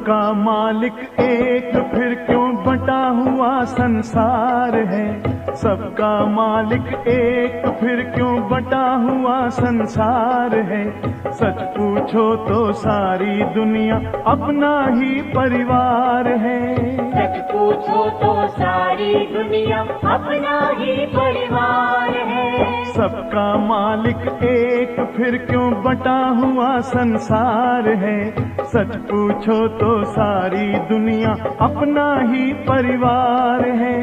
सबका मालिक एक, फिर क्यों बटा हुआ संसार है। सबका मालिक एक, फिर क्यों बटा हुआ संसार है। सच पूछो तो सारी दुनिया अपना ही परिवार है। सच पूछो तो सारी दुनिया अपना ही परिवार है। सबका मालिक एक, फिर क्यों बटा हुआ संसार है। सच पूछो तो सारी दुनिया अपना ही परिवार है।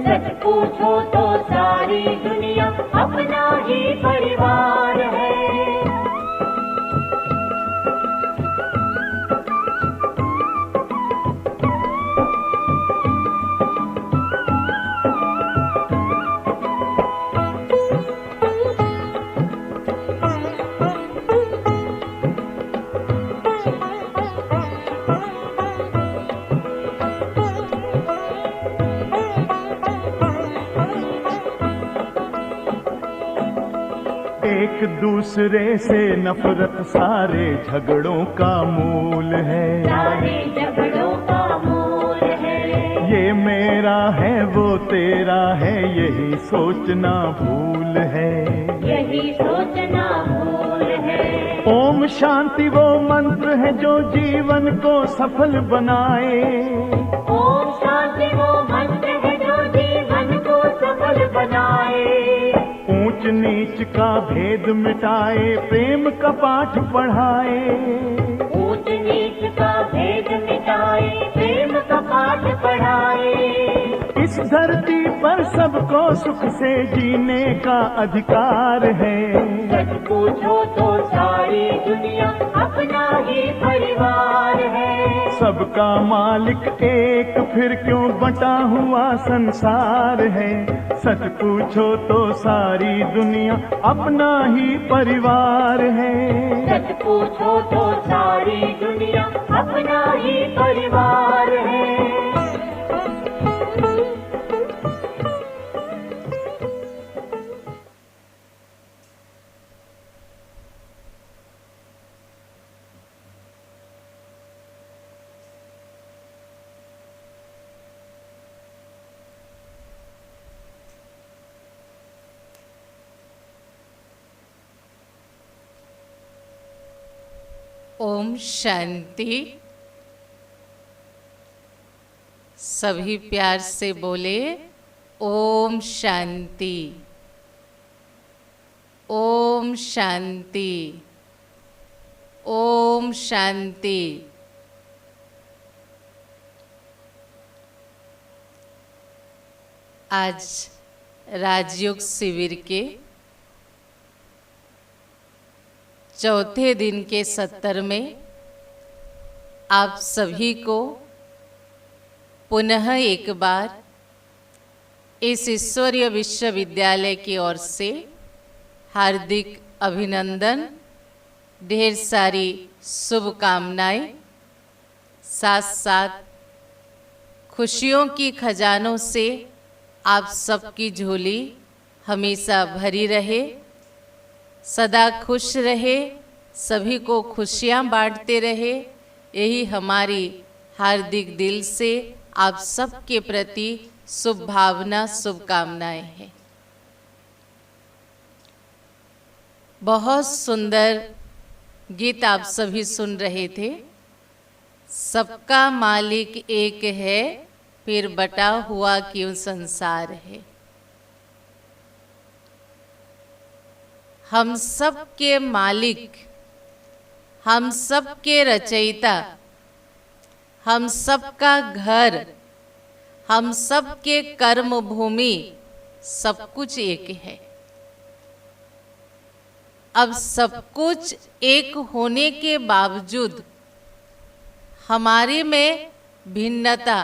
सच पूछो तो सारी दुनिया अपना ही परिवार है। एक दूसरे से नफरत सारे झगड़ों का मूल है। सारे झगड़ों का मूल है। ये मेरा है वो तेरा है, यही सोचना भूल है। यही सोचना भूल है। ओम शांति वो मंत्र है जो जीवन को सफल बनाए। ओम शांति वो मंत्र है जो जीवन को सफल बनाए। ऊंच नीच का भेद मिटाए, प्रेम का पाठ पढ़ाए। ऊंच नीच का भेद मिटाए, प्रेम का पाठ पढ़ाए। इस धरती पर सबको सुख से जीने का अधिकार है। सच पूछो तो सारी दुनिया अपना ही परिवार है। सबका मालिक एक, फिर क्यों बटा हुआ संसार है। सच पूछो तो सारी दुनिया अपना ही परिवार है। सच पूछो तो सारी दुनिया अपना ही परिवार है। ओम शांति। सभी प्यार से बोले ओम शांति। ओम शांति। ओम शांति। आज राजयोग शिविर के चौथे दिन के सत्र में आप सभी को पुनः एक बार इस ईश्वरीय विश्वविद्यालय की ओर से हार्दिक अभिनंदन, ढेर सारी शुभकामनाएं, साथ साथ खुशियों की खजानों से आप सबकी झोली हमेशा भरी रहे, सदा खुश रहे, सभी को खुशियां बांटते रहे, यही हमारी हार्दिक दिल से आप सबके प्रति शुभ भावना, शुभकामनाएं हैं। बहुत सुंदर गीत आप सभी सुन रहे थे। सबका मालिक एक है, फिर बटा हुआ क्यों संसार है। हम सब के मालिक, हम सब के रचयिता, हम सब का घर, हम सब के कर्म भूमि, सब कुछ एक है। अब सब कुछ एक होने के बावजूद हमारे में भिन्नता,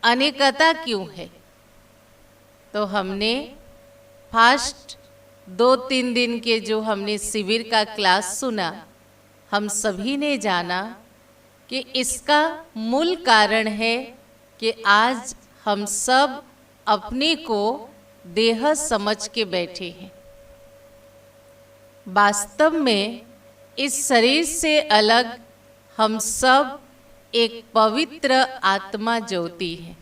अनेकता क्यों है? तो हमने फास्ट 2-3 दिन के जो हमने शिविर का क्लास सुना, हम सभी ने जाना कि इसका मूल कारण है कि आज हम सब अपने को देह समझ के बैठे हैं। वास्तव में इस शरीर से अलग हम सब एक पवित्र आत्मा ज्योति है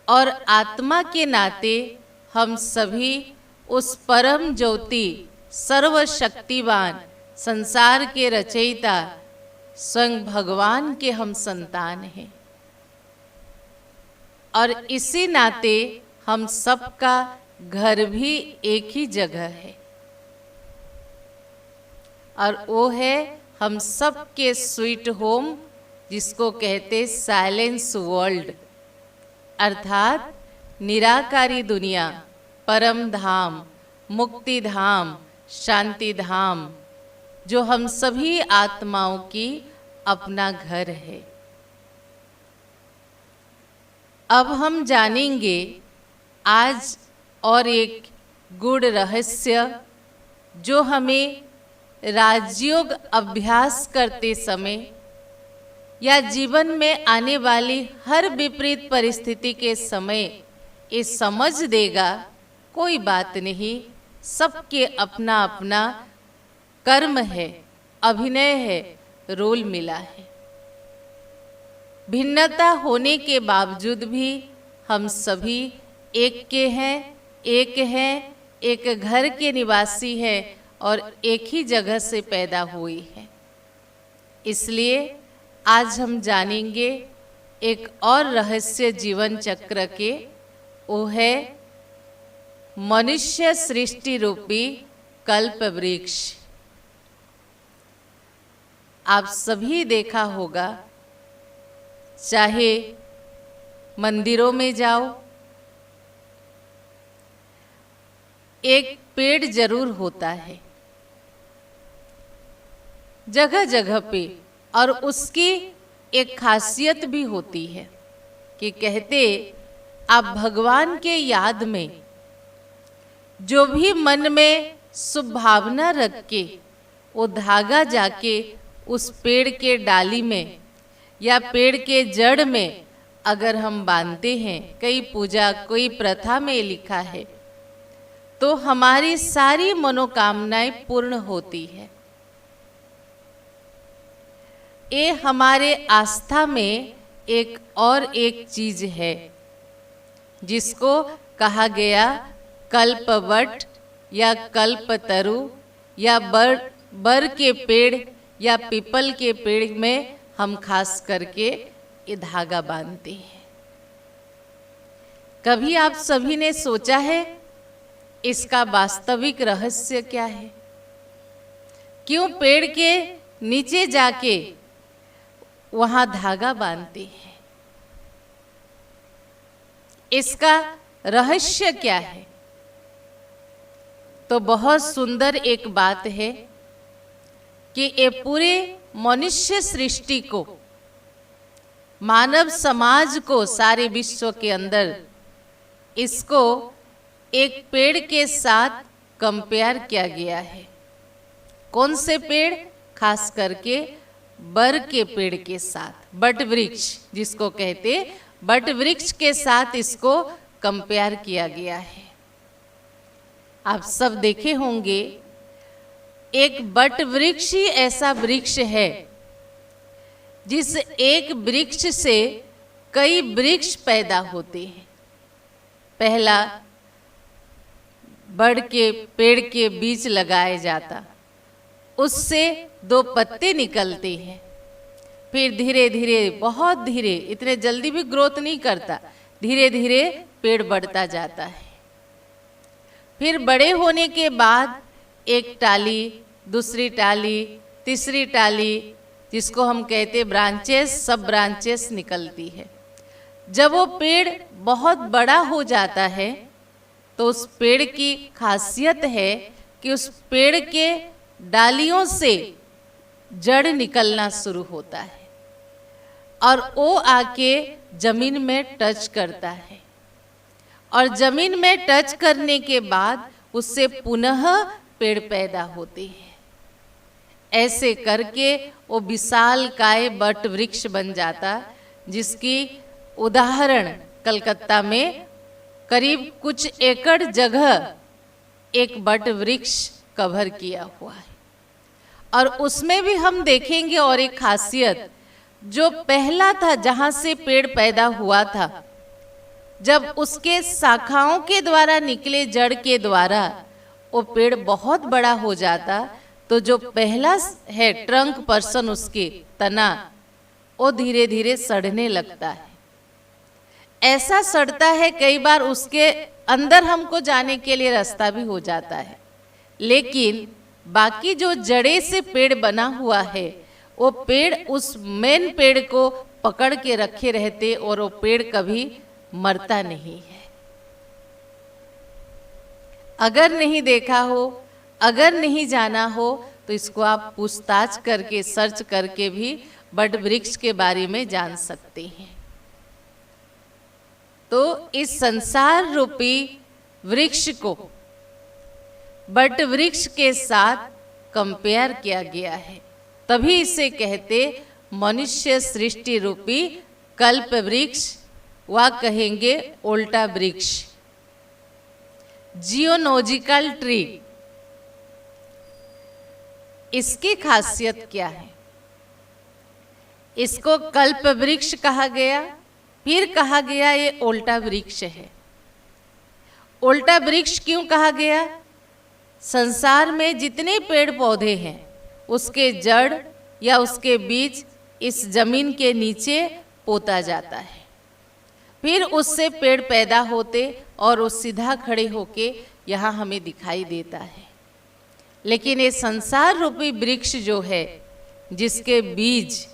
और आत्मा के नाते हम सभी उस परम ज्योति सर्वशक्तिवान संसार के रचयिता स्वयं भगवान के हम संतान हैं और इसी नाते हम सबका घर भी एक ही जगह है और वो है हम सबके स्वीट होम, जिसको कहते साइलेंस वर्ल्ड, अर्थात निराकारी दुनिया, परम धाम, मुक्ति धाम, शांति धाम, जो हम सभी आत्माओं की अपना घर है। अब हम जानेंगे आज और एक गूढ़ रहस्य जो हमें राजयोग अभ्यास करते समय या जीवन में आने वाली हर विपरीत परिस्थिति के समय ये समझ देगा, कोई बात नहीं, सबके अपना अपना कर्म है, अभिनय है, रोल मिला है। भिन्नता होने के बावजूद भी हम सभी एक के हैं, एक घर के निवासी हैं और एक ही जगह से पैदा हुई है। इसलिए आज हम जानेंगे एक और रहस्य जीवन चक्र के, वो है मनुष्य सृष्टि रूपी कल्प वृक्ष। आप सभी देखा होगा, चाहे मंदिरों में जाओ, एक पेड़ जरूर होता है जगह जगह पे, और उसकी एक खासियत भी होती है कि कहते आप भगवान के याद में जो भी मन में शुभ भावना रख के वो धागा जाके उस पेड़ के डाली में या पेड़ के जड़ में अगर हम बांधते हैं, कई पूजा कोई प्रथा में लिखा है, तो हमारी सारी मनोकामनाएं पूर्ण होती है। ये हमारे आस्था में एक और एक चीज है जिसको कहा गया कल्पवट या कल्पतरु या बर के पेड़ या पीपल के पेड़ में हम खास करके ये धागा बांधते हैं। कभी आप सभी ने सोचा है इसका वास्तविक रहस्य क्या है? क्यों पेड़ के नीचे जाके वहां धागा बांधते हैं? इसका रहस्य क्या है? तो बहुत सुंदर एक बात है कि ये पूरे मनुष्य सृष्टि को, मानव समाज को, सारे विश्व के अंदर इसको एक पेड़ के साथ कंपेयर किया गया है। कौन से पेड़? खास करके बर के पेड़ के साथ, बट वृक्ष जिसको कहते, बट वृक्ष के साथ इसको कंपेयर किया गया है। आप सब देखे होंगे, एक बट वृक्ष ही ऐसा वृक्ष है जिस एक वृक्ष से कई वृक्ष पैदा होते हैं। पहला बड़ के पेड़ के बीज लगाया जाता, उससे 2 पत्ते निकलते हैं, फिर धीरे धीरे, बहुत धीरे, इतने जल्दी भी ग्रोथ नहीं करता, धीरे धीरे पेड़ बढ़ता जाता है। फिर बड़े होने के बाद एक टाली, दूसरी टाली, तीसरी टाली, जिसको हम कहते ब्रांचेस, सब ब्रांचेस निकलती है। जब वो पेड़ बहुत बड़ा हो जाता है तो उस पेड़ की खासियत है कि उस पेड़ के डालियों से जड़ निकलना शुरू होता है और वो आके जमीन में टच करता है, और जमीन में टच करने के बाद उससे पुनः पेड़ पैदा होते हैं। ऐसे करके वो विशाल काय बट वृक्ष बन जाता, जिसकी उदाहरण कलकत्ता में करीब कुछ एकड़ जगह एक बट वृक्ष कवर किया हुआ है। और उसमें भी हम देखेंगे और एक खासियत, जो पहला था, जहां से पेड़ पैदा हुआ था, जब उसके शाखाओं के द्वारा निकले जड़ के द्वारा वो पेड़ बहुत बड़ा हो जाता, तो जो पहला है ट्रंक पर्सन, उसके तना, वो धीरे धीरे सड़ने लगता है। ऐसा सड़ता है कई बार उसके अंदर हमको जाने के लिए रास्ता भी हो जाता है, लेकिन बाकी जो जड़े से पेड़ बना हुआ है, वो पेड़ उस मेन पेड़ को पकड़ के रखे रहते और वो पेड़ कभी मरता नहीं है। अगर नहीं देखा हो, अगर नहीं जाना हो, तो इसको आप पूछताछ करके, सर्च करके भी बट वृक्ष के बारे में जान सकते हैं। तो इस संसार रूपी वृक्ष को बट वृक्ष के साथ कंपेयर किया गया है, तभी इसे कहते मनुष्य सृष्टि रूपी कल्प वृक्ष, व कहेंगे ओल्टा वृक्ष, जियोलॉजिकल ट्री। इसकी खासियत क्या है? इसको कल्प वृक्ष कहा गया, फिर कहा गया ये ओल्टा वृक्ष है। ओल्टा वृक्ष क्यों कहा गया? संसार में जितने पेड़ पौधे हैं, उसके जड़ या उसके बीज इस जमीन के नीचे पोता जाता है, फिर उससे पेड़ पैदा होते और वो सीधा खड़े होके यहाँ हमें दिखाई देता है। लेकिन ये संसार रूपी वृक्ष जो है, जिसके बीज,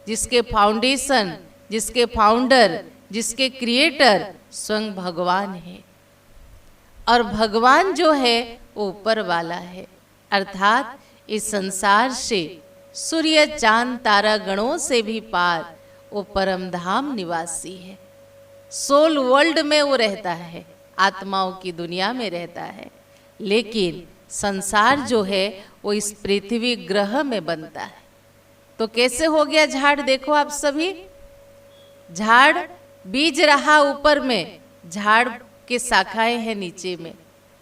जिसके फाउंडेशन, जिसके फाउंडर, जिसके क्रिएटर स्वयं भगवान है, और भगवान जो है वो ऊपर वाला है, अर्थात इस संसार से, सूर्य चांद तारा गणों से भी पार वो परम धाम निवासी है। सोल वर्ल्ड में वो रहता है, आत्माओं की दुनिया में रहता है। लेकिन संसार जो है वो इस पृथ्वी ग्रह में बनता है। तो कैसे हो गया झाड़? देखो आप सभी, झाड़ बीज रहा ऊपर में, झाड़ के शाखाएं हैं नीचे में,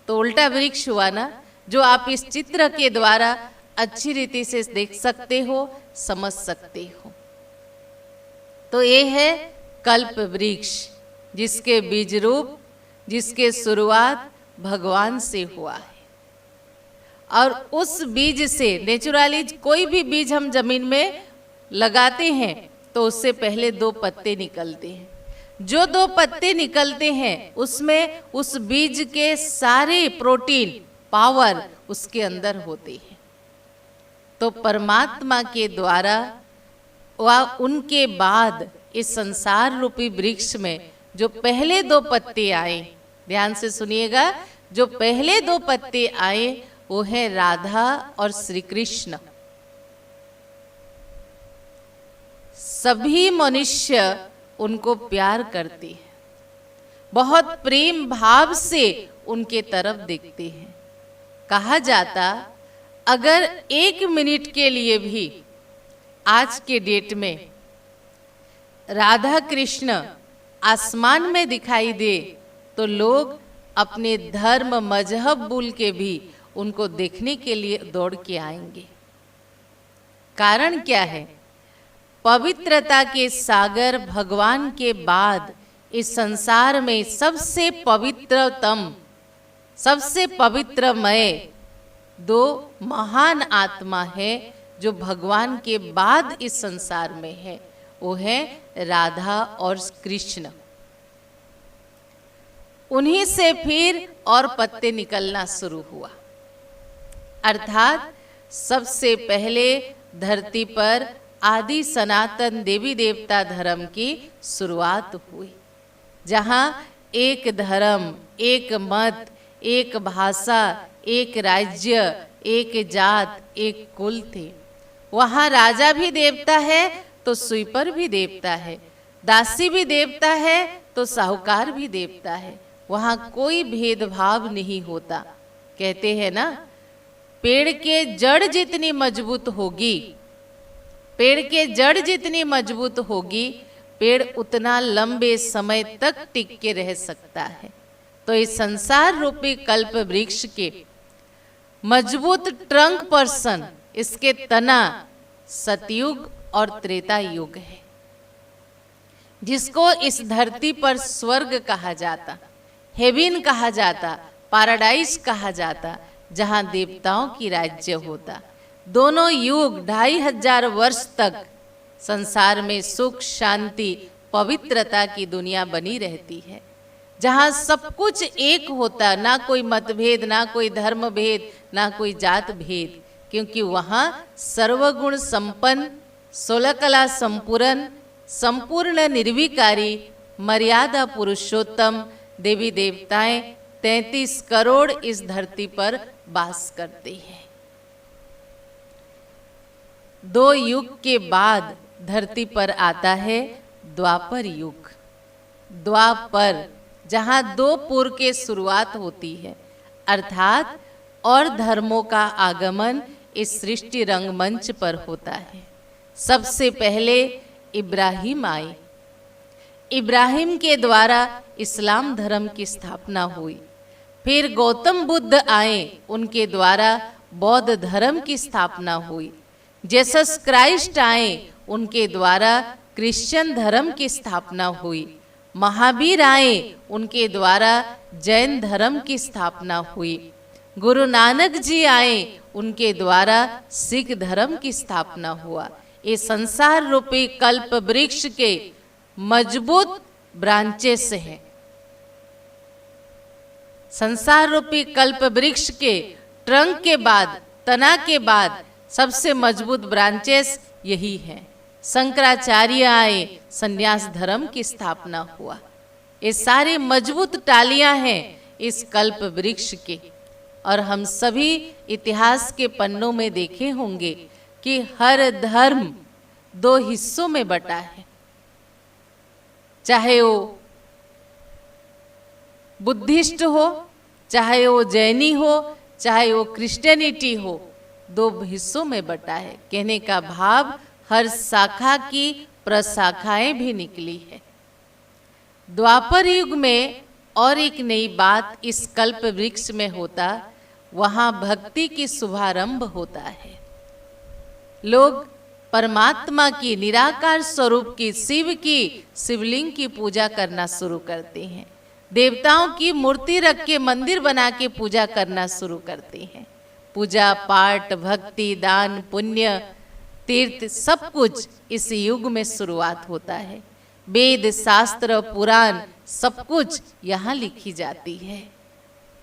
तो उल्टा वृक्ष हुआ ना, जो आप इस चित्र के द्वारा अच्छी रीति से देख सकते हो, समझ सकते हो। तो ये है कल्प वृक्ष, जिसके बीज रूप, जिसके शुरुआत भगवान से हुआ है। और उस बीज से नेचुरली कोई भी बीज हम जमीन में लगाते हैं तो उससे पहले 2 पत्ते निकलते हैं। जो 2 पत्ते निकलते हैं उसमें उस बीज के सारे प्रोटीन, पावर उसके अंदर होते हैं। तो परमात्मा के द्वारा व उनके बाद इस संसार रूपी वृक्ष में जो पहले 2 पत्ते आए, ध्यान से सुनिएगा, जो पहले 2 पत्ते आए वो है राधा और श्री कृष्ण। सभी मनुष्य उनको प्यार करते हैं, बहुत प्रेम भाव से उनके तरफ देखते हैं। कहा जाता, अगर 1 मिनट के लिए भी आज के डेट में राधा कृष्ण आसमान में दिखाई दे तो लोग अपने धर्म मजहब भूल के भी उनको देखने के लिए दौड़ के आएंगे। कारण क्या है? पवित्रता के सागर भगवान के बाद इस संसार में सबसे पवित्रतम, सबसे पवित्रमय 2 महान आत्मा है जो भगवान के बाद इस संसार में है, वो है राधा और कृष्ण। उन्हीं से फिर और पत्ते निकलना शुरू हुआ, अर्थात सबसे पहले धरती पर आदि सनातन देवी देवता धर्म की शुरुआत हुई, जहाँ एक धर्म, एक मत, एक भाषा, एक राज्य, एक जात, एक कुल थे। वहाँ राजा भी देवता है तो स्वीपर भी देवता है, दासी भी देवता है तो साहूकार भी देवता है। वहाँ कोई भेदभाव नहीं होता। कहते हैं ना, पेड़ के जड़ जितनी मजबूत होगी, पेड़ के जड़ जितनी मजबूत होगी, पेड़ उतना लंबे समय तक टिक के रह सकता है। तो इस संसार रूपी कल्प वृक्ष के मजबूत ट्रंक पर्सन, इसके तना सतयुग और त्रेता युग है, जिसको इस धरती पर स्वर्ग कहा जाता, हेवन कहा जाता, पैराडाइज कहा जाता, जहां देवताओं की राज्य होता। दोनों युग 2500 वर्ष तक संसार में सुख, शांति, पवित्रता की दुनिया बनी रहती है, जहां सब कुछ एक होता, ना कोई मतभेद, ना कोई धर्म भेद, ना कोई जात भेद, क्योंकि वहां सर्वगुण संपन्न, 16 कला संपूर्ण, संपूर्ण निर्विकारी, मर्यादा पुरुषोत्तम देवी देवताएं 33 करोड़ इस धरती पर वास करते हैं। 2 युग के बाद धरती पर आता है द्वापर युग। द्वापर, जहां 2 पुर के शुरुआत होती है, अर्थात और धर्मों का आगमन इस सृष्टि रंगमंच पर होता है। सबसे पहले इब्राहिम आए, इब्राहिम के द्वारा इस्लाम धर्म की स्थापना हुई। फिर गौतम बुद्ध आए, उनके द्वारा बौद्ध धर्म की स्थापना हुई। जीसस क्राइस्ट आए, उनके द्वारा क्रिश्चियन धर्म की स्थापना हुई। महावीर आए, उनके द्वारा जैन धर्म की स्थापना हुई। गुरु नानक जी आए, उनके द्वारा सिख धर्म की स्थापना हुआ। ये संसार रूपी कल्प वृक्ष के मजबूत ब्रांचेस हैं। संसार रूपी कल्प वृक्ष के ट्रंक के बाद, तना के बाद सबसे मजबूत ब्रांचेस यही हैं। शंकराचार्य आए, संन्यास धर्म की स्थापना हुआ। ये सारे मजबूत टालियां हैं इस कल्प वृक्ष के। और हम सभी इतिहास के पन्नों में देखे होंगे कि हर धर्म 2 हिस्सों में बटा है, चाहे वो बुद्धिस्ट हो, चाहे वो जैनी हो, चाहे वो क्रिश्चियनिटी हो, 2 हिस्सों में बटा है। कहने का भाव हर शाखा की प्रशाखाएं भी निकली है। द्वापर युग में और एक नई बात इस कल्प वृक्ष में होता, वहां भक्ति की शुभारंभ होता है। लोग परमात्मा की, निराकार स्वरूप की, शिव की, शिवलिंग की पूजा करना शुरू करते हैं। देवताओं की मूर्ति रख के मंदिर बना के पूजा करना शुरू करते हैं। पूजा पाठ, भक्ति, दान, पुण्य, तीर्थ, सब कुछ इस युग में शुरुआत होता है। वेद, शास्त्र, पुराण सब कुछ यहाँ लिखी जाती है।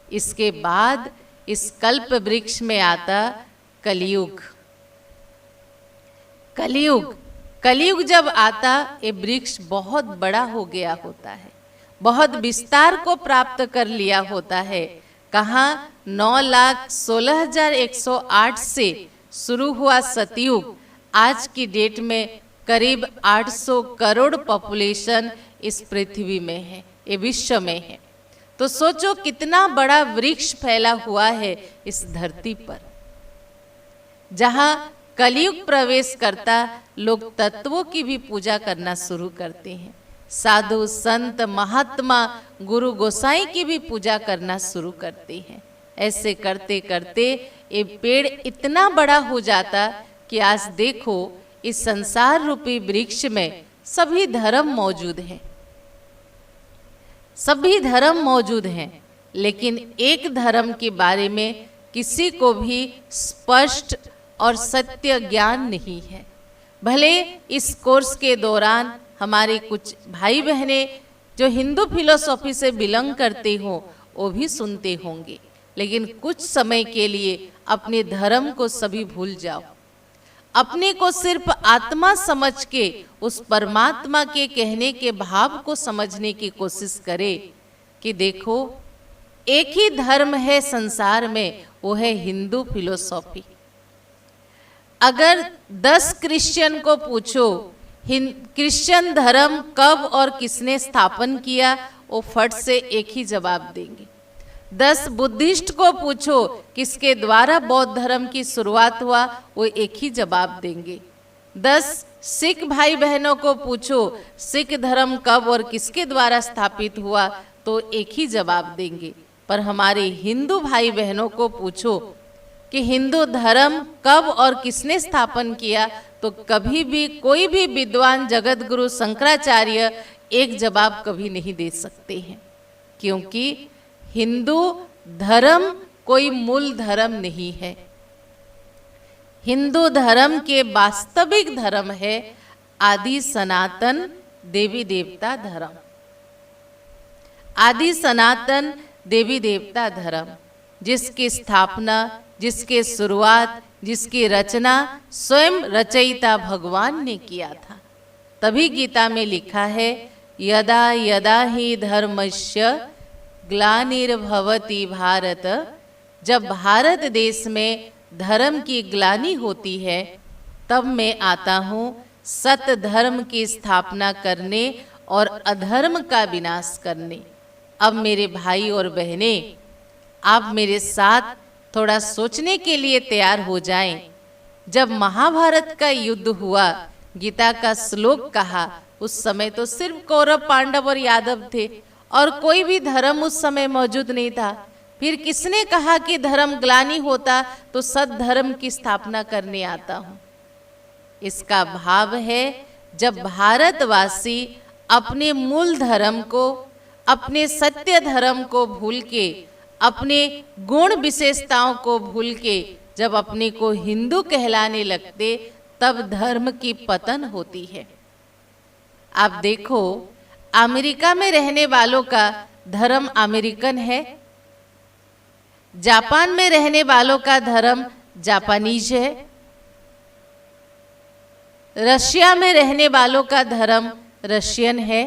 इसके बाद इस कल्प वृक्ष में आता कलयुग। कलयुग जब आता, ये वृक्ष बहुत बड़ा हो गया होता है, बहुत विस्तार को प्राप्त कर लिया होता है। कहाँ 9,16,108 से शुरू हुआ सतयुग, आज की डेट में करीब 800 करोड़ पॉपुलेशन इस पृथ्वी में है, ये विश्व में है। तो सोचो कितना बड़ा वृक्ष फैला हुआ है इस धरती पर। जहां कलयुग प्रवेश करता, लोग तत्वों की भी पूजा करना शुरू करते हैं। साधु, संत, महात्मा, गुरु गोसाई की भी पूजा करना शुरू करते हैं। ऐसे करते करते ये पेड़ इतना बड़ा हो जाता कि आज देखो इस संसार रूपी वृक्ष में सभी धर्म मौजूद हैं, सभी धर्म मौजूद हैं, लेकिन एक धर्म के बारे में किसी को भी स्पष्ट और सत्य ज्ञान नहीं है। भले इस कोर्स के दौरान हमारे कुछ भाई बहनें जो हिंदू फिलोसॉफी से बिलोंग करते हो, वो भी सुनते होंगे, लेकिन कुछ समय के लिए अपने धर्म को सभी भूल जाओ। अपने को सिर्फ आत्मा समझ के उस परमात्मा के कहने के भाव को समझने की कोशिश करें कि देखो एक ही धर्म है संसार में, वो है हिंदू फिलोसॉफी। अगर 10 क्रिश्चियन को पूछो क्रिश्चियन धर्म कब और किसने स्थापन किया, वो फट से एक ही जवाब देंगे। 10 बुद्धिस्ट को पूछो किसके द्वारा बौद्ध धर्म की शुरुआत हुआ, वो एक ही जवाब देंगे। 10 सिख भाई बहनों को पूछो सिख धर्म कब और किसके द्वारा स्थापित हुआ, तो एक ही जवाब देंगे। पर हमारे हिंदू भाई बहनों को पूछो कि हिंदू धर्म कब और किसने स्थापन किया, तो तो कभी भी कोई भी विद्वान जगत गुरु शंकराचार्य एक जवाब कभी नहीं दे सकते हैं, क्योंकि हिंदू धर्म कोई मूल धर्म नहीं है। हिंदू धर्म के वास्तविक धर्म है आदि सनातन देवी देवता धर्म। आदि सनातन देवी देवता धर्म जिसकी स्थापना, जिसके शुरुआत, जिसकी रचना स्वयं रचयिता भगवान ने किया था। तभी गीता में लिखा है, यदा यदा ही धर्मस्य ग्लानिर्भवति भारत। जब भारत देश में धर्म की ग्लानि होती है, तब मैं आता हूँ सत धर्म की स्थापना करने और अधर्म का विनाश करने। अब मेरे भाई और बहनें, आप मेरे साथ थोड़ा सोचने के लिए तैयार हो जाएं। जब महाभारत का युद्ध हुआ, गीता का श्लोक कहा, उस समय तो सिर्फ कौरव, पांडव और यादव थे और कोई भी धर्म उस समय मौजूद नहीं था। फिर किसने कहा कि धर्म ग्लानि होता तो सत धर्म की स्थापना करने आता हूं? इसका भाव है, जब भारतवासी अपने मूल धर्म को, अपने सत्य धर्म को भूल के, अपने गुण विशेषताओं को भूल के जब अपने को हिंदू कहलाने लगते, तब धर्म की पतन होती है। आप देखो, अमेरिका में रहने वालों का धर्म अमेरिकन है, जापान में रहने वालों का धर्म जापानीज है, रशिया में रहने वालों का धर्म रशियन है,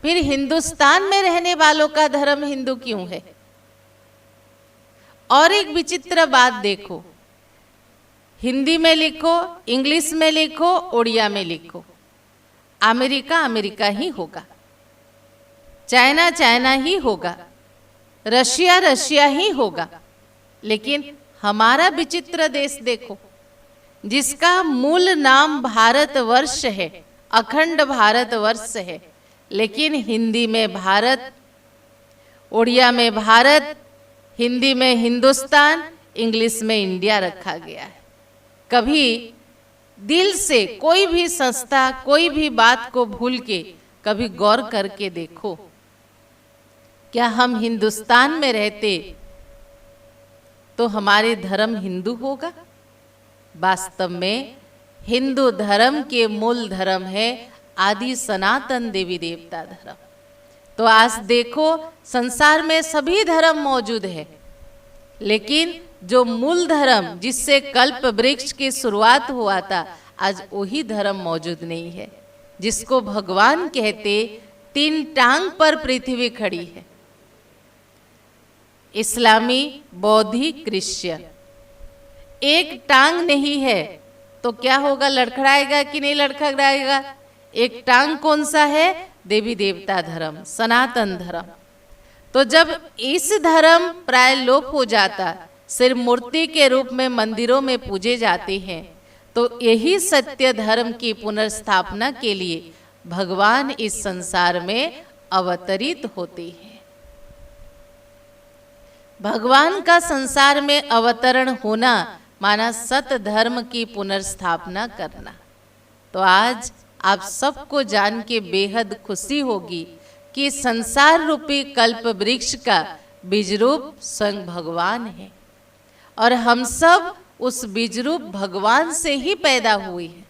फिर हिंदुस्तान में रहने वालों का धर्म हिंदू क्यों है? और एक विचित्र बात देखो, हिंदी में लिखो, इंग्लिश में लिखो, उड़िया में लिखो, अमेरिका अमेरिका ही होगा, चाइना चाइना ही होगा, रशिया रशिया ही होगा। लेकिन हमारा विचित्र देश देखो, जिसका मूल नाम भारतवर्ष है, अखंड भारतवर्ष है, लेकिन हिंदी में भारत, उड़िया में भारत, हिंदी में हिंदुस्तान, इंग्लिश में इंडिया रखा गया है। कभी दिल से कोई भी संस्था, कोई भी बात को भूल के कभी गौर करके देखो, क्या हम हिंदुस्तान में रहते तो हमारे धर्म हिंदू होगा? वास्तव में हिंदू धर्म के मूल धर्म है आदि सनातन देवी देवता धर्म। तो आज देखो, संसार में सभी धर्म मौजूद है, लेकिन जो मूल धर्म जिससे कल्प वृक्ष की शुरुआत हुआ था, आज वही धर्म मौजूद नहीं है, जिसको भगवान कहते 3 टांग पर पृथ्वी खड़ी है। इस्लामी, बौद्धि, क्रिश्चियन, एक टांग नहीं है तो क्या होगा? लड़खड़ाएगा कि नहीं लड़खड़ाएगा? एक टांग कौन सा है? देवी देवता धर्म, सनातन धर्म। तो जब इस धर्म प्राय लोप हो जाता, सिर्फ मूर्ति के रूप में मंदिरों में पूजे जाते हैं, तो यही सत्य धर्म की पुनर्स्थापना के लिए भगवान इस संसार में अवतरित होते हैं। भगवान का संसार में अवतरण होना माना सत धर्म की पुनर्स्थापना करना। तो आज आप सबको जान के बेहद खुशी होगी कि संसार रूपी कल्प वृक्ष का बीज रूप स्वयं भगवान है और हम सब उस बीज रूप भगवान से ही पैदा हुए हैं।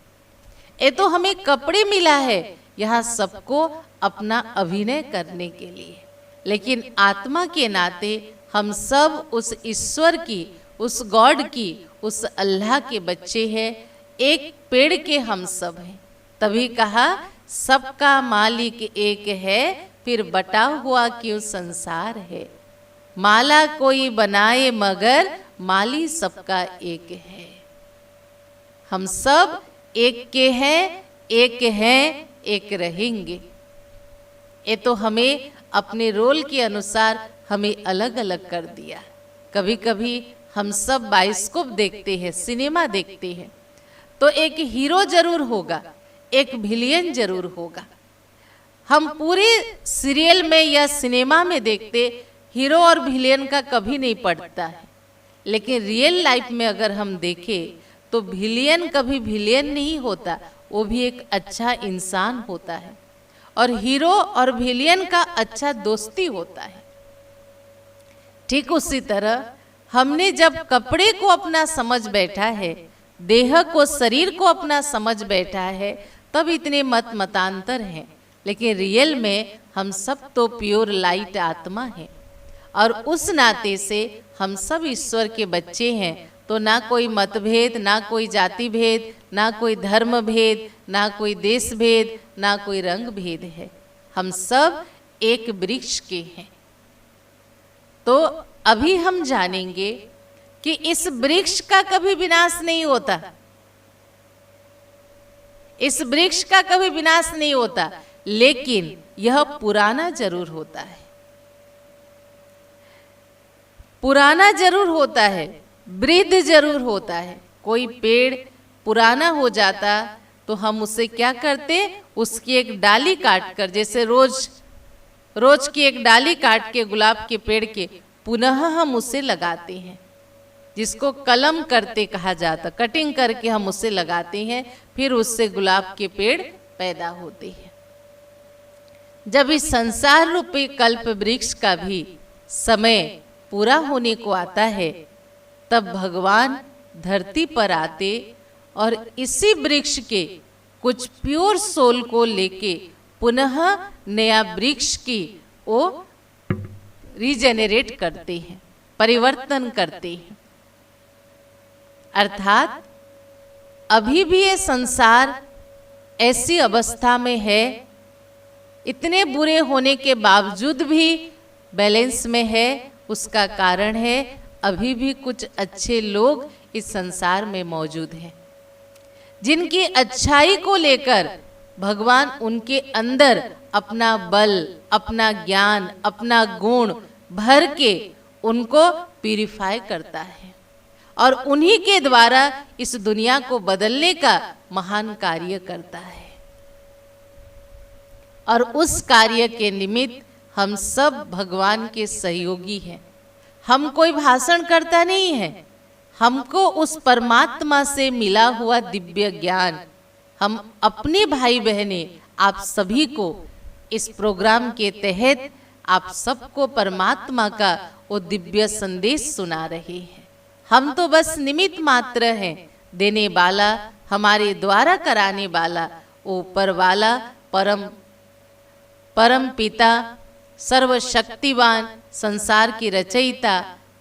ये तो हमें कपड़े मिला है यहाँ सबको अपना अभिनय करने के लिए, लेकिन आत्मा के नाते हम सब उस ईश्वर की, उस गॉड की, उस अल्लाह के बच्चे हैं। एक पेड़ के हम सब हैं। तभी कहा सबका मालिक एक है, फिर बटा हुआ क्यों संसार है। माला कोई बनाए मगर माली सबका एक है। हम सब एक के हैं, एक रहेंगे। ये तो हमें अपने रोल के अनुसार हमें अलग अलग कर दिया। कभी कभी हम सब बाइस्कोप देखते हैं, सिनेमा देखते हैं, तो एक हीरो जरूर होगा, एक विलेन जरूर होगा। हम पूरे सीरियल में या सिनेमा में देखते हीरो और विलेन का कभी नहीं पड़ता है, लेकिन रियल लाइफ में अगर हम देखें तो विलियन कभी विलियन नहीं होता, वो भी एक अच्छा इंसान होता है। और हीरो और विलियन का अच्छा दोस्ती होता है। ठीक उसी तरह हमने जब कपड़े को अपना समझ बैठा है, देह को, शरीर को अपना समझ बैठा है, तब इतने मतांतर हैं। लेकिन रियल में हम सब तो प्योर लाइट आत्मा हैं, और उस नाते से हम सब ईश्वर के बच्चे हैं। तो ना कोई मतभेद, ना कोई जाति भेद, ना कोई धर्म भेद, ना कोई देश भेद, ना कोई रंग भेद है। हम सब एक वृक्ष के हैं। तो अभी हम जानेंगे कि इस वृक्ष का कभी विनाश नहीं होता। इस वृक्ष का कभी विनाश नहीं होता, लेकिन यह पुराना जरूर होता है। पुराना जरूर होता है, वृद्ध जरूर होता है। कोई पेड़ पुराना हो जाता तो हम उसे क्या करते, उसकी एक डाली काट कर, जैसे रोज की एक डाली काट के गुलाब के पेड़ के पुनः हम उसे लगाते हैं, जिसको कलम करते कहा जाता। कटिंग करके हम उसे लगाते हैं, फिर उससे गुलाब के पेड़ पैदा होते हैं। जब इस संसार रूपी कल्प वृक्ष का भी समय पूरा होने को आता है, तब भगवान धरती पर आते और इसी वृक्ष के कुछ प्योर सोल को लेके पुनः नया वृक्ष की वो रीजेनरेट करते हैं, परिवर्तन करते हैं। अर्थात अभी भी ये संसार ऐसी अवस्था में है, इतने बुरे होने के बावजूद भी बैलेंस में है। उसका कारण है अभी भी कुछ अच्छे लोग इस संसार में मौजूद हैं, जिनकी अच्छाई को लेकर भगवान उनके अंदर अपना बल, अपना ज्ञान, अपना गुण भर के उनको प्यूरिफाई करता है, और उन्हीं के द्वारा इस दुनिया को बदलने का महान कार्य करता है। और उस कार्य के निमित्त हम सब भगवान के सहयोगी हैं। हम कोई भाषण करता नहीं है, हमको उस परमात्मा से मिला हुआ दिव्य ज्ञान, हम अपने भाई बहने आप सभी को इस प्रोग्राम के तहत आप सबको परमात्मा का वो दिव्य संदेश सुना रहे हैं। हम तो बस निमित्त मात्र हैं, देने वाला, हमारे द्वारा कराने वाला ऊपर वाला परम पिता, सर्वशक्तिवान, संसार की रचयिता,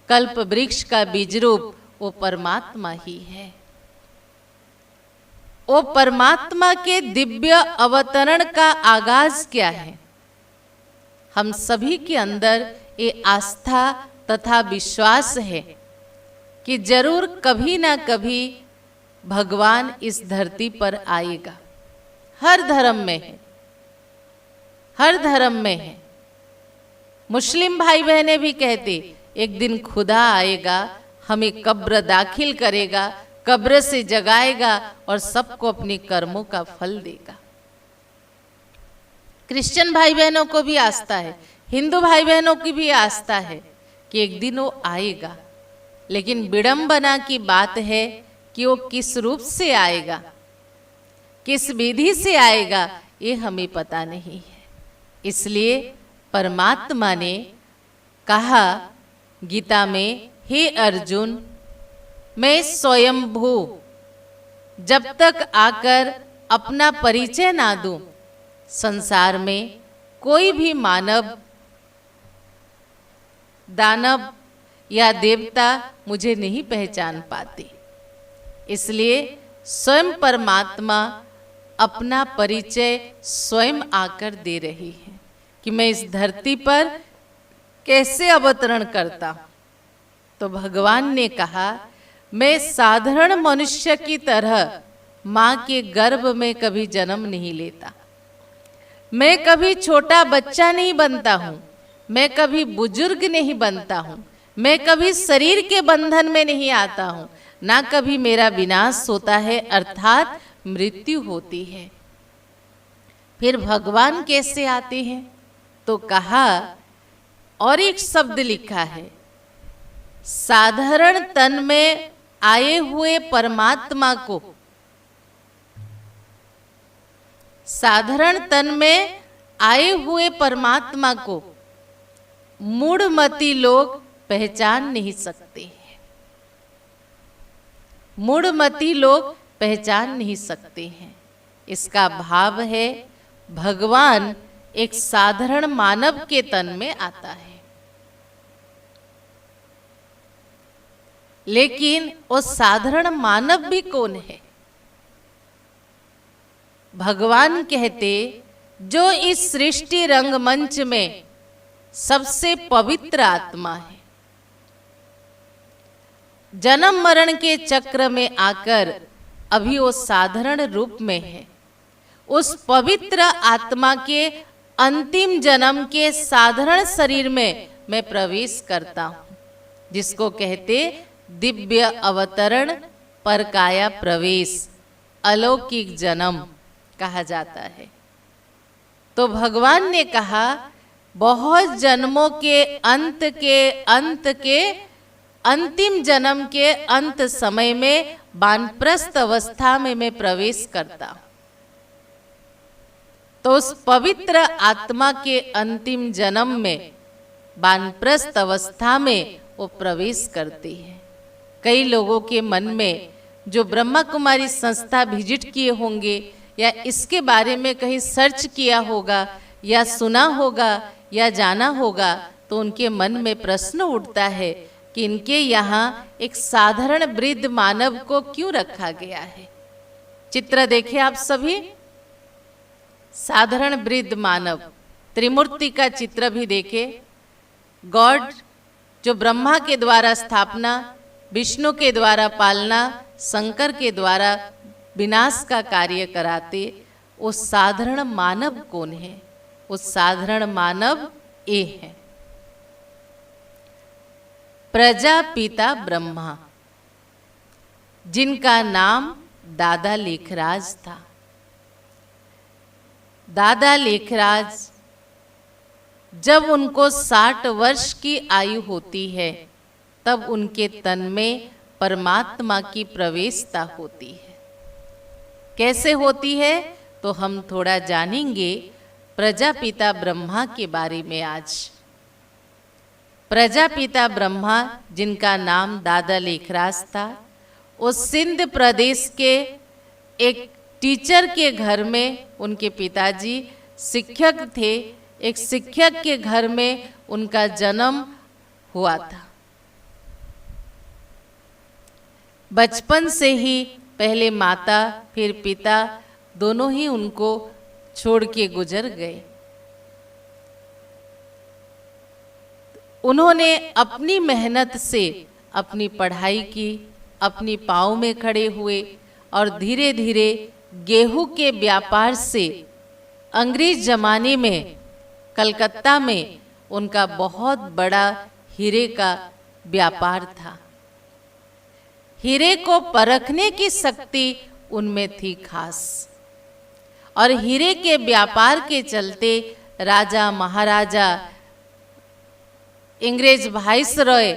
कल्प वृक्ष का बीज रूप वो परमात्मा ही है। वो परमात्मा के दिव्य अवतरण का आगाज क्या है? हम सभी के अंदर ये आस्था तथा विश्वास है कि जरूर कभी ना कभी भगवान इस धरती पर आएगा। हर धर्म में है, हर धर्म में है। मुस्लिम भाई बहने भी कहते एक दिन खुदा आएगा, हमें कब्र दाखिल करेगा, कब्र से जगाएगा और सबको अपने कर्मों का फल देगा। क्रिश्चियन भाई बहनों को भी आस्था है, हिंदू भाई बहनों की भी आस्था है कि एक दिन वो आएगा। लेकिन विडंबना की बात है कि वो किस रूप से आएगा, किस विधि से आएगा, ये हमें पता नहीं है। इसलिए परमात्मा ने कहा गीता में, हे अर्जुन, मैं स्वयंभू जब तक आकर अपना परिचय ना दूं, संसार में कोई भी मानव, दानव या देवता मुझे नहीं पहचान पाते। इसलिए स्वयं परमात्मा अपना परिचय स्वयं आकर दे रही है कि मैं इस धरती पर कैसे अवतरण करता हूं। तो भगवान ने कहा, मैं साधारण मनुष्य की तरह मां के गर्भ में कभी जन्म नहीं लेता, मैं कभी छोटा बच्चा नहीं बनता हूं, मैं कभी बुजुर्ग नहीं बनता हूं, मैं कभी शरीर के बंधन में नहीं आता हूं, ना कभी मेरा विनाश होता है, अर्थात मृत्यु होती है। फिर भगवान कैसे आते हैं? तो कहा, और एक शब्द लिखा है, साधारण तन में आए हुए परमात्मा को, साधारण तन में आए हुए परमात्मा को मूढ़मती लोग पहचान नहीं सकते हैं। मूढ़मती लोग पहचान नहीं सकते हैं। इसका भाव है भगवान एक साधारण मानव के तन में आता है, लेकिन वो साधारण मानव भी कौन है? भगवान कहते जो इस सृष्टि रंगमंच में सबसे पवित्र आत्मा है, जन्म मरण के चक्र में आकर अभी वो साधारण रूप में है, उस पवित्र आत्मा के अंतिम जन्म के साधारण शरीर में मैं प्रवेश करता हूं, जिसको कहते दिव्य अवतरण, परकाया प्रवेश, अलौकिक जन्म कहा जाता है। तो भगवान ने कहा बहुत जन्मों के अंतिम जन्म के अंत समय में वानप्रस्थ अवस्था में मैं प्रवेश करता हूं। तो उस पवित्र आत्मा के अंतिम जन्म में वानप्रस्थ अवस्था में वो प्रवेश करती है। कई लोगों के मन में जो ब्रह्मा कुमारी संस्था विजिट किए होंगे या इसके बारे में कहीं सर्च किया होगा या सुना होगा या जाना होगा, तो उनके मन में प्रश्न उठता है कि इनके यहाँ एक साधारण वृद्ध मानव को क्यों रखा गया है। चित्र देखे आप सभी, साधारण वृद्ध मानव, त्रिमूर्ति का चित्र भी देखे। गॉड जो ब्रह्मा के द्वारा स्थापना, विष्णु के द्वारा पालना, शंकर के द्वारा विनाश का कार्य कराते, वो साधारण मानव कौन है? वो साधारण मानव ये है प्रजापिता ब्रह्मा, जिनका नाम दादा लेखराज था। दादा लेखराज जब उनको 60 वर्ष की आयु होती है, तब उनके तन में परमात्मा की प्रवेशता होती है। कैसे होती है तो हम थोड़ा जानेंगे प्रजापिता ब्रह्मा के बारे में आज। प्रजापिता ब्रह्मा, जिनका नाम दादा लेखराज था, वो सिंध प्रदेश के एक टीचर के घर में, उनके पिताजी शिक्षक थे, एक शिक्षक के घर में उनका जन्म हुआ था। बचपन से ही पहले माता फिर पिता दोनों ही उनको छोड़ के गुजर गए। उन्होंने अपनी मेहनत से अपनी पढ़ाई की, अपनी पाँव में खड़े हुए और धीरे धीरे गेहूं के व्यापार से अंग्रेज जमाने में कलकत्ता में उनका बहुत बड़ा हीरे का व्यापार था। हीरे को परखने की शक्ति उनमें थी खास, और हीरे के व्यापार के चलते राजा महाराजा, अंग्रेज वाइसरॉय,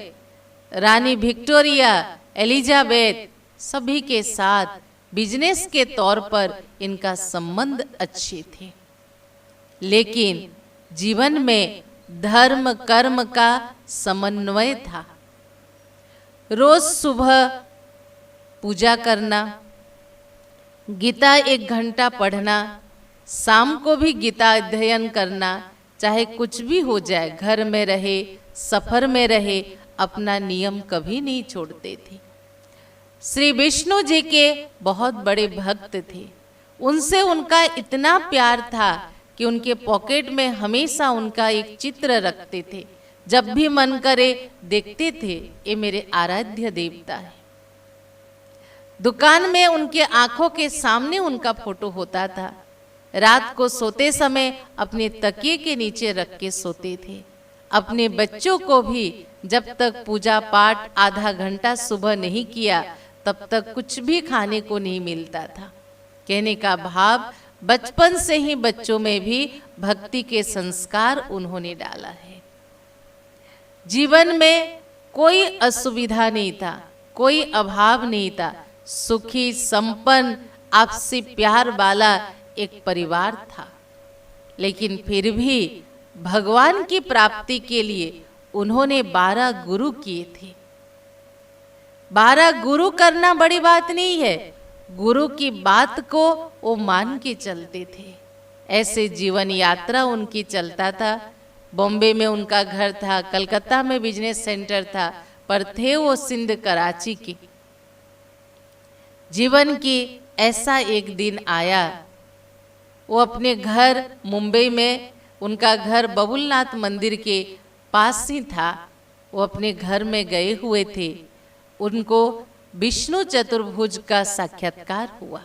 रानी विक्टोरिया, एलिजाबेथ, सभी के साथ बिजनेस के तौर पर इनका संबंध अच्छे थे। लेकिन जीवन में धर्म कर्म का समन्वय था। रोज सुबह पूजा करना, गीता 1 घंटा पढ़ना, शाम को भी गीता अध्ययन करना, चाहे कुछ भी हो जाए, घर में रहे, सफर में रहे, अपना नियम कभी नहीं छोड़ते थे। श्री विष्णु जी के बहुत बड़े भक्त थे। उनसे उनका इतना प्यार था कि उनके पॉकेट में हमेशा उनका एक चित्र रखते थे। जब भी मन करे देखते थे, ये मेरे आराध्य देवता है। दुकान में उनके आंखों के सामने उनका फोटो होता था। रात को सोते समय अपने तकिए के नीचे रख के सोते थे। अपने बच्चों को भी जब तक पूजा पाठ आधा घंटा सुबह नहीं किया, तब तक कुछ भी खाने को नहीं मिलता था। कहने का भाव, बचपन से ही बच्चों में भी भक्ति के संस्कार उन्होंने डाला है। जीवन में कोई असुविधा नहीं था, कोई अभाव नहीं था, सुखी संपन्न आपसी प्यार वाला एक परिवार था। लेकिन फिर भी भगवान की प्राप्ति के लिए उन्होंने 12 गुरु किए थे। 12 गुरु करना बड़ी बात नहीं है, गुरु की बात को वो मान के चलते थे। ऐसे जीवन यात्रा उनकी चलता था। बॉम्बे में उनका घर था, कलकत्ता में बिजनेस सेंटर था, पर थे वो सिंध कराची के। जीवन की ऐसा एक दिन आया, वो अपने घर मुंबई में, उनका घर बबुलनाथ मंदिर के पास ही था, वो अपने घर में गए हुए थे। उनको विष्णु चतुर्भुज का साक्षात्कार हुआ।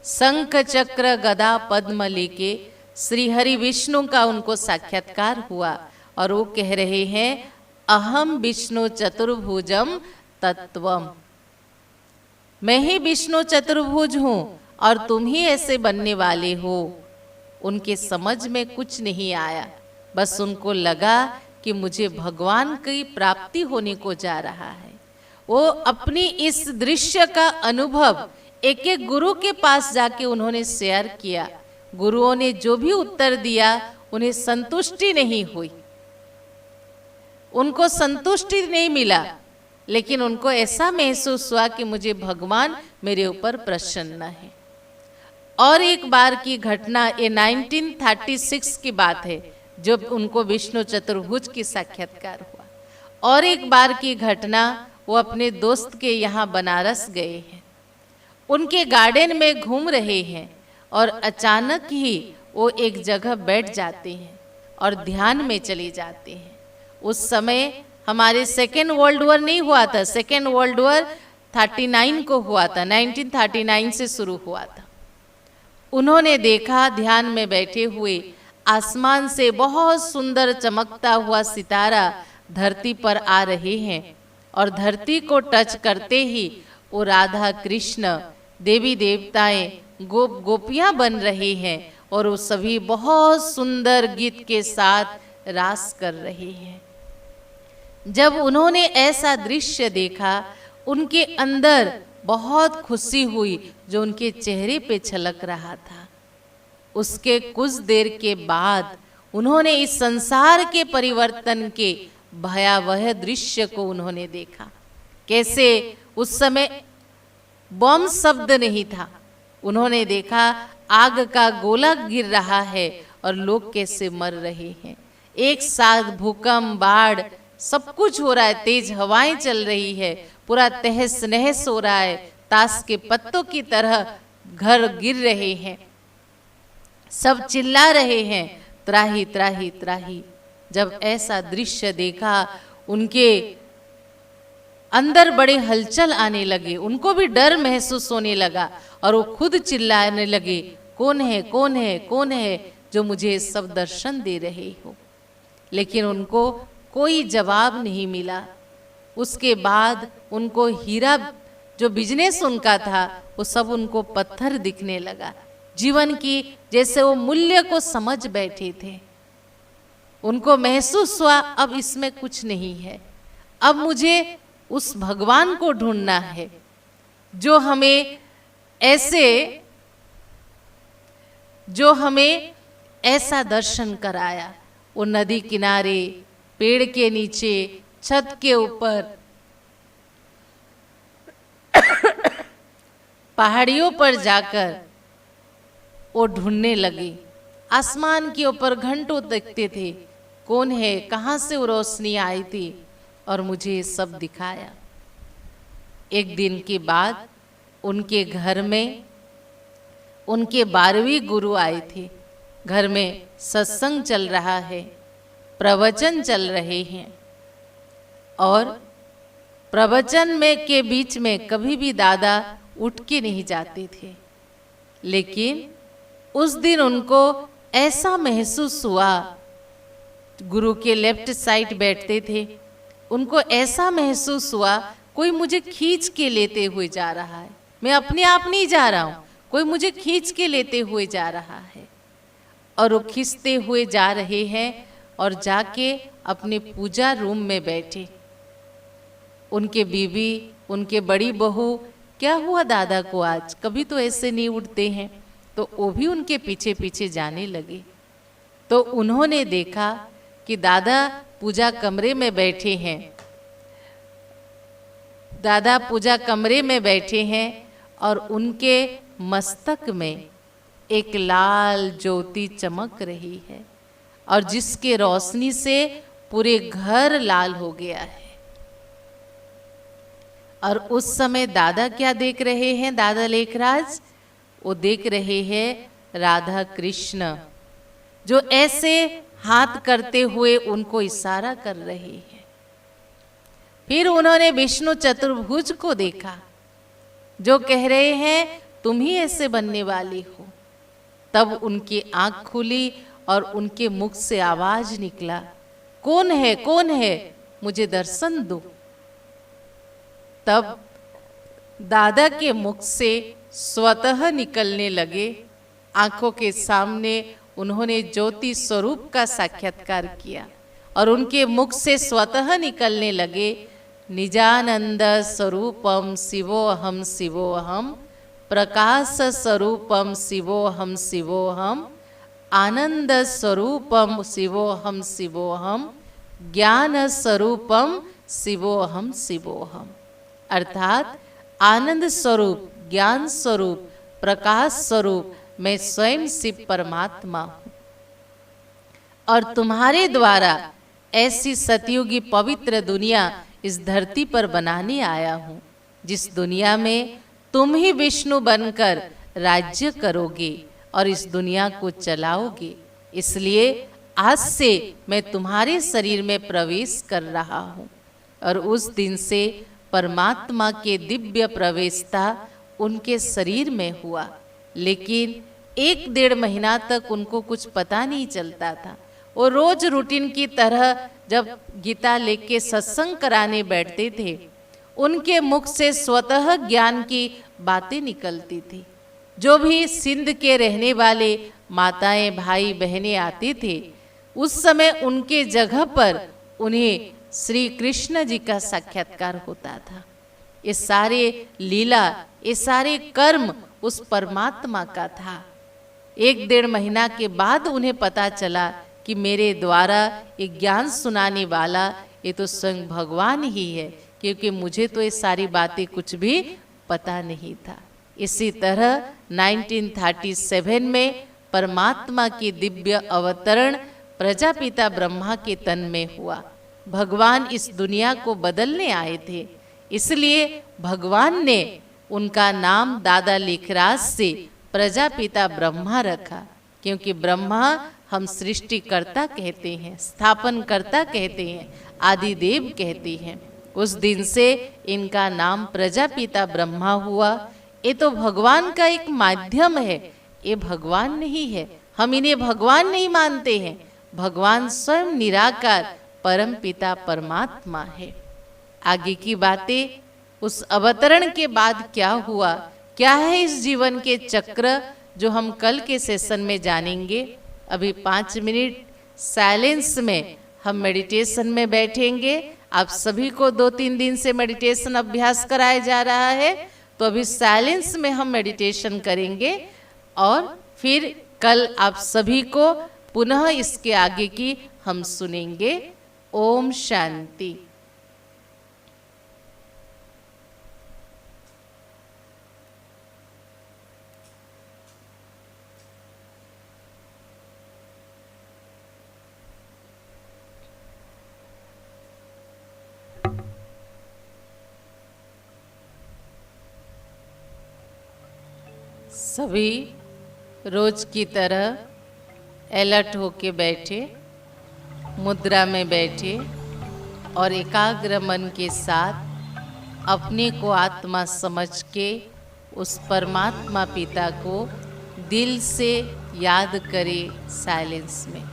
शंख चक्र गदा पद्म लेके श्री हरि विष्णु का उनको साक्षात्कार हुआ और वो कह रहे हैं, अहम विष्णु चतुर्भुजम तत्वम, मैं ही विष्णु चतुर्भुज हूं और तुम ही ऐसे बनने वाले हो। उनके समझ में कुछ नहीं आया, बस उनको लगा कि मुझे भगवान की प्राप्ति होने को जा रहा है। वो अपनी इस दृश्य का अनुभव एक एक गुरु के पास जाके उन्होंने शेयर किया। गुरुओं ने जो भी उत्तर दिया उन्हें संतुष्टि नहीं हुई, उनको संतुष्टि नहीं मिला, लेकिन उनको ऐसा महसूस हुआ कि मुझे भगवान मेरे ऊपर प्रसन्न है। और एक बार की घटना, ये 1936 की बात है जब उनको विष्णु चतुर्भुज की साक्षात्कार हुआ। और एक बार की घटना, वो अपने दोस्त के यहाँ बनारस गए हैं, उनके गार्डन में घूम रहे हैं और अचानक ही वो एक जगह बैठ जाते हैं और ध्यान में चले जाते हैं। उस समय हमारे सेकेंड वर्ल्ड वॉर नहीं हुआ था, सेकेंड वर्ल्ड वॉर 39 को हुआ था, 1939 से शुरू हुआ था। उन्होंने देखा ध्यान में बैठे हुए आसमान से बहुत सुंदर चमकता हुआ सितारा धरती पर आ रहे हैं और धरती को टच करते ही वो राधा कृष्ण, देवी देवताएं, गोपियां बन रहे हैं और वो सभी बहुत सुंदर गीत के साथ रास कर रहे हैं। जब उन्होंने ऐसा दृश्य देखा, उनके अंदर बहुत खुशी हुई जो उनके चेहरे पे छलक रहा था। उसके कुछ देर के बाद उन्होंने इस संसार के परिवर्तन के भयावह दृश्य को उन्होंने देखा। कैसे उस समय बम शब्द नहीं था, उन्होंने देखा आग का गोला गिर रहा है और लोग कैसे मर रहे हैं। एक साथ भूकंप, बाढ़, सब कुछ हो रहा है, तेज हवाएं चल रही है, पूरा तहस नहस हो रहा है, ताश के पत्तों की तरह घर गिर रहे हैं, सब चिल्ला रहे हैं, त्राही त्राही त्राही। जब ऐसा दृश्य देखा, उनके अंदर बड़े हलचल आने लगे, उनको भी डर महसूस होने लगा और वो खुद चिल्लाने लगे, कौन है, कौन है, कौन है जो मुझे सब दर्शन दे रहे हो। लेकिन उनको कोई जवाब नहीं मिला। उसके बाद उनको हीरा, जो बिजनेस उनका था, वो सब उनको पत्थर दिखने लगा। जीवन की जैसे वो मूल्य को समझ बैठे थे। उनको महसूस हुआ अब इसमें कुछ नहीं है, अब मुझे उस भगवान को ढूंढना है जो हमें ऐसा दर्शन कराया। वो नदी किनारे, पेड़ के नीचे, छत के ऊपर, पहाड़ियों पर जाकर वो ढूंढने लगे। आसमान के ऊपर घंटों देखते थे, कौन है, कहाँ से वो रोशनी आई थी, और मुझे सब दिखाया। एक दिन के बाद उनके घर में उनके 12वीं गुरु आए थे। घर में सत्संग चल रहा है, प्रवचन चल रहे हैं, और प्रवचन में के बीच में कभी भी दादा उठ के नहीं जाते थे। लेकिन उस दिन उनको ऐसा महसूस हुआ, गुरु के लेफ्ट साइड बैठते थे, उनको ऐसा महसूस हुआ कोई मुझे खींच के लेते हुए जा रहा है। मैं अपने आप नहीं जा रहा हूँ, कोई मुझे खींच के लेते हुए जा रहा है। और वो खींचते हुए जा रहे हैं और जाके अपने पूजा रूम में बैठे। उनके बीवी, उनके बड़ी बहू, क्या हुआ दादा को आज, कभी तो ऐसे नहीं उठते हैं। तो वो भी उनके पीछे पीछे जाने लगे। तो उन्होंने देखा कि दादा पूजा कमरे में बैठे हैं। दादा पूजा कमरे में बैठे हैं और उनके मस्तक में एक लाल ज्योति चमक रही है और जिसके रोशनी से पूरे घर लाल हो गया है। और उस समय दादा क्या देख रहे हैं, दादा लेखराज, वो देख रहे हैं राधा कृष्ण जो ऐसे हाथ करते हुए उनको इशारा कर रहे हैं। फिर उन्होंने विष्णु चतुर्भुज को देखा जो कह रहे हैं तुम ही ऐसे बनने वाली हो। तब उनकी आंख खुली और उनके मुख से आवाज निकला, कौन है, कौन है, मुझे दर्शन दो। तब दादा के मुख से स्वतः निकलने लगे, आंखों के सामने उन्होंने ज्योति स्वरूप का साक्षात्कार किया और उनके मुख से स्वतः निकलने लगे, निजानंद स्वरूपम शिवोहम शिवोहम, प्रकाश स्वरूपम शिवोहम शिवोहम, आनंद स्वरूपम शिवोहम शिवोहम, ज्ञान स्वरूपम शिवोहम शिवोहम। अर्थात आनंद स्वरूप, ज्ञान स्वरूप, प्रकाश स्वरूप मैं स्वयं शिव परमात्मा हूं और तुम्हारे द्वारा ऐसी सतयुगी पवित्र दुनिया इस धरती पर बनाने आया हूं जिस दुनिया में तुम ही विष्णु बनकर राज्य करोगे और इस दुनिया को चलाओगे। इसलिए आज से मैं तुम्हारे शरीर में प्रवेश कर रहा हूं। और उस दिन से परमात्मा के दिव्य प्रवेशता उनके शरीर में हुआ, लेकिन 1-1.5 महीना तक उनको कुछ पता नहीं चलता था। वो रोज रूटीन की तरह जब गीता लेके सत्संग कराने बैठते थे, उनके मुख से स्वतः ज्ञान की बातें निकलती थी। जो भी सिंध के रहने वाले माताएं, भाई, बहनें आते थे, उस समय उनके जगह पर उन्हें श्री कृष्ण जी का साक्षात्कार होता था। ये सारे लीला, ये सारे कर्म उस परमात्मा का था। 1-1.5 महीना के बाद उन्हें पता चला कि मेरे द्वारा ये ज्ञान सुनाने वाला ये तो स्वयं भगवान ही है, क्योंकि मुझे तो ये सारी बातें कुछ भी पता नहीं था। इसी तरह 1937 में परमात्मा की दिव्य अवतरण प्रजापिता ब्रह्मा के तन में हुआ। भगवान इस दुनिया को बदलने आए थे, इसलिए भगवान ने उनका नाम दादा लेखराज से प्रजापिता ब्रह्मा रखा, क्योंकि ब्रह्मा हम सृष्टिकर्ता कहते हैं, स्थापनकर्ता कहते हैं, आदिदेव कहते हैं। उस दिन से इनका नाम प्रजापिता ब्रह्मा हुआ। ये तो भगवान का एक माध्यम है, ये भगवान नहीं है। हम इन्हें भगवान नहीं मानते हैं। भगवान स्वयं निराकार परम पिता परमात्मा है। आगे की बातें, उस अवतरण के बाद क्या हुआ, क्या है इस जीवन के चक्र, जो हम कल के सेशन में जानेंगे। अभी 5 मिनट साइलेंस में हम मेडिटेशन में बैठेंगे। आप सभी को 2-3 दिन से मेडिटेशन अभ्यास कराया जा रहा है, तो अभी साइलेंस में हम मेडिटेशन करेंगे और फिर कल आप सभी को पुनः इसके आगे की हम सुनेंगे। ओम शांति। सभी रोज की तरह अलर्ट होके बैठे, मुद्रा में बैठे और एकाग्र मन के साथ अपने को आत्मा समझ के उस परमात्मा पिता को दिल से याद करें साइलेंस में।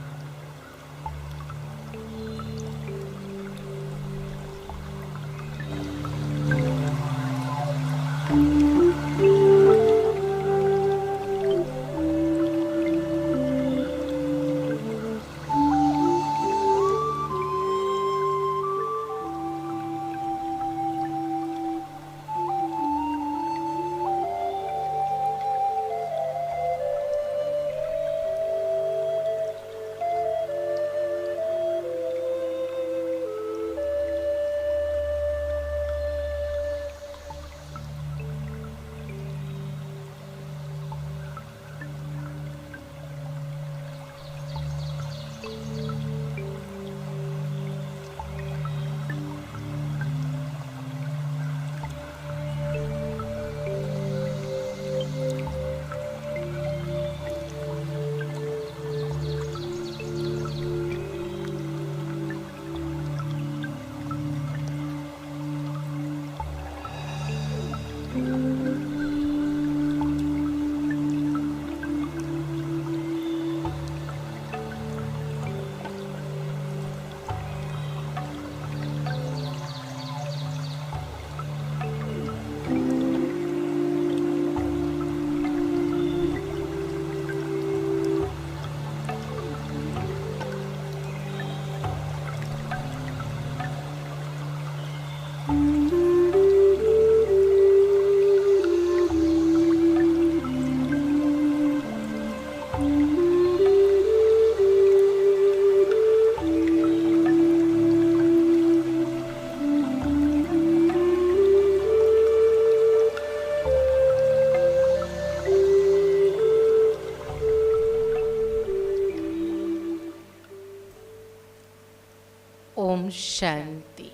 ओम शांति।